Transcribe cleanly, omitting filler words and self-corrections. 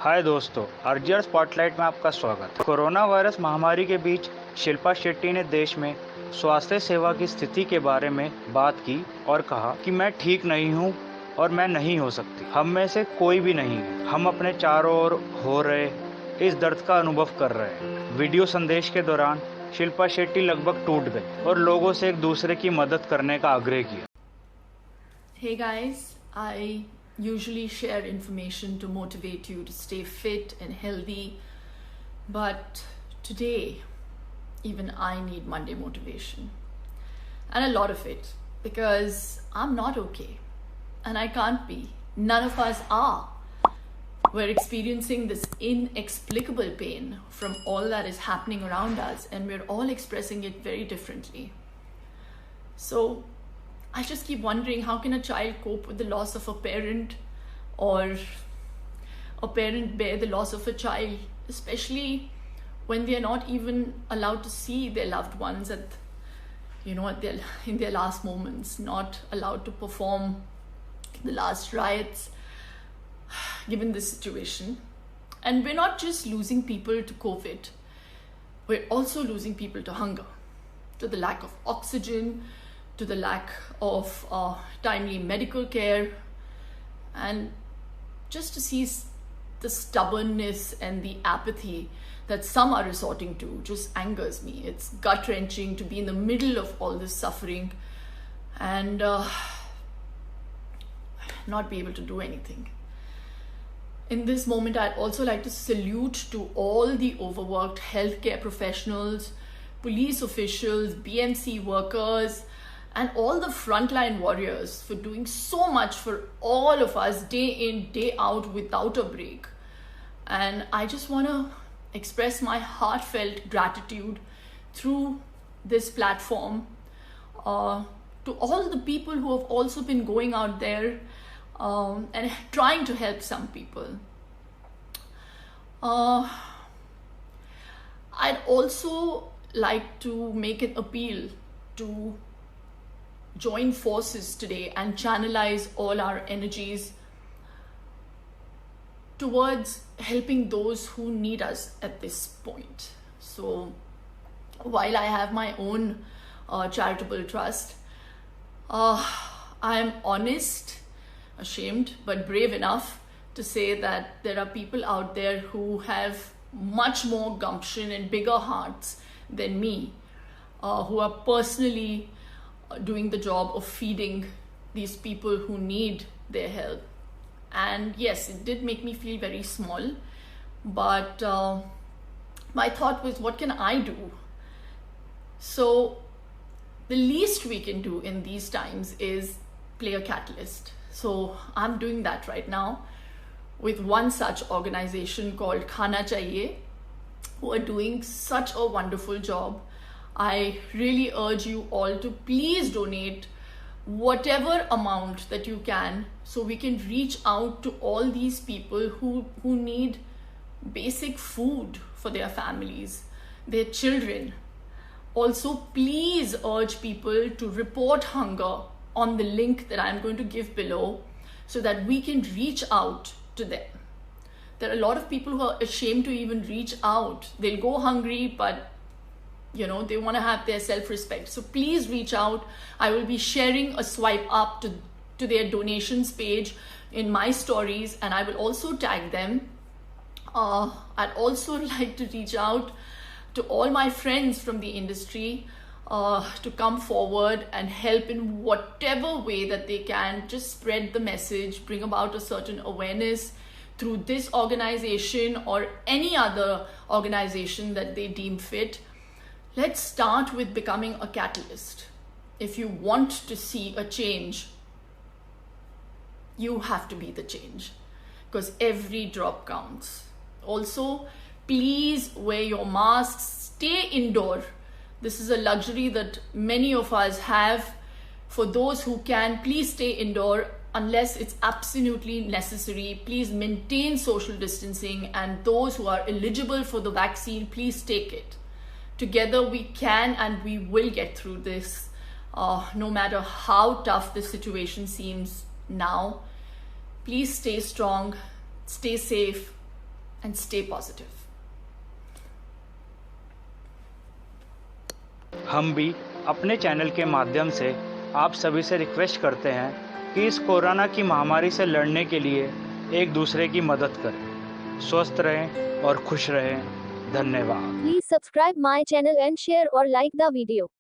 हाय दोस्तों, RGR spotlight में आपका स्वागत। कोरोना वायरस महामारी के बीच शिल्पा शेट्टी ने देश में स्वास्थ्य सेवा की स्थिति के बारे में बात की और कहा कि मैं ठीक नहीं हूं और मैं नहीं हो सकती। हम में से कोई भी नहीं है। हम अपने चारों ओर हो रहे इस दर्द का अनुभव कर रहे हैं। वीडियो संदेश के दौरान शिल्पा शेट्टी लगभग टूट गई और लोगों से एक दूसरे की मदद करने का आग्रह किया। Hey guys, I usually share information to motivate you to stay fit and healthy, but today even I need Monday motivation, and a lot of it, because I'm not okay and I can't be. None of us are. We're experiencing this inexplicable pain from all that is happening around us, and we're all expressing it very differently. So I just keep wondering, how can a child cope with the loss of a parent, or a parent bear the loss of a child, especially when they are not even allowed to see their loved ones in their last moments, not allowed to perform the last rites, given this situation. And we're not just losing people to COVID, we're also losing people to hunger, to the lack of oxygen, to the lack of timely medical care, and just to see the stubbornness and the apathy that some are resorting to just angers me. It's gut-wrenching to be in the middle of all this suffering and not be able to do anything. In this moment, I'd also like to salute to all the overworked healthcare professionals, police officials, BMC workers, and all the frontline warriors for doing so much for all of us day in, day out without a break. And I just want to express my heartfelt gratitude through this platform to all the people who have also been going out there and trying to help some people. I'd also like to make an appeal to join forces today and channelize all our energies towards helping those who need us at this point. So while I have my own charitable trust, I am honest, ashamed, but brave enough to say that there are people out there who have much more gumption and bigger hearts than me, who are personally doing the job of feeding these people who need their help. And yes, it did make me feel very small, but my thought was, what can I do? So the least we can do in these times is play a catalyst. So I'm doing that right now with one such organization called Khana Chahiye, who are doing such a wonderful job. I really urge you all to please donate whatever amount that you can, so we can reach out to all these people who need basic food for their families, their children. Also, please urge people to report hunger on the link that I'm going to give below, so that we can reach out to them. There are a lot of people who are ashamed to even reach out. They'll go hungry, but they want to have their self-respect. So please reach out. I will be sharing a swipe up to their donations page in my stories, and I will also tag them. I'd also like to reach out to all my friends from the industry to come forward and help in whatever way that they can. Just spread the message, bring about a certain awareness through this organization or any other organization that they deem fit. Let's start with becoming a catalyst. If you want to see a change, you have to be the change, because every drop counts. Also, please wear your masks, stay indoor. This is a luxury that many of us have. For those who can, please stay indoor unless it's absolutely necessary. Please maintain social distancing, and those who are eligible for the vaccine, please take it. Together we can and we will get through this, no matter how tough the situation seems now. Please stay strong, stay safe, and stay positive. हम भी अपने channel के माध्यम से आप सभी से request करते हैं कि इस कोरोना की महामारी से लड़ने के लिए एक दूसरे की मदद करें। स्वस्थ रहें और खुश रहें। धन्यवाद। Please subscribe my channel and share or like the video.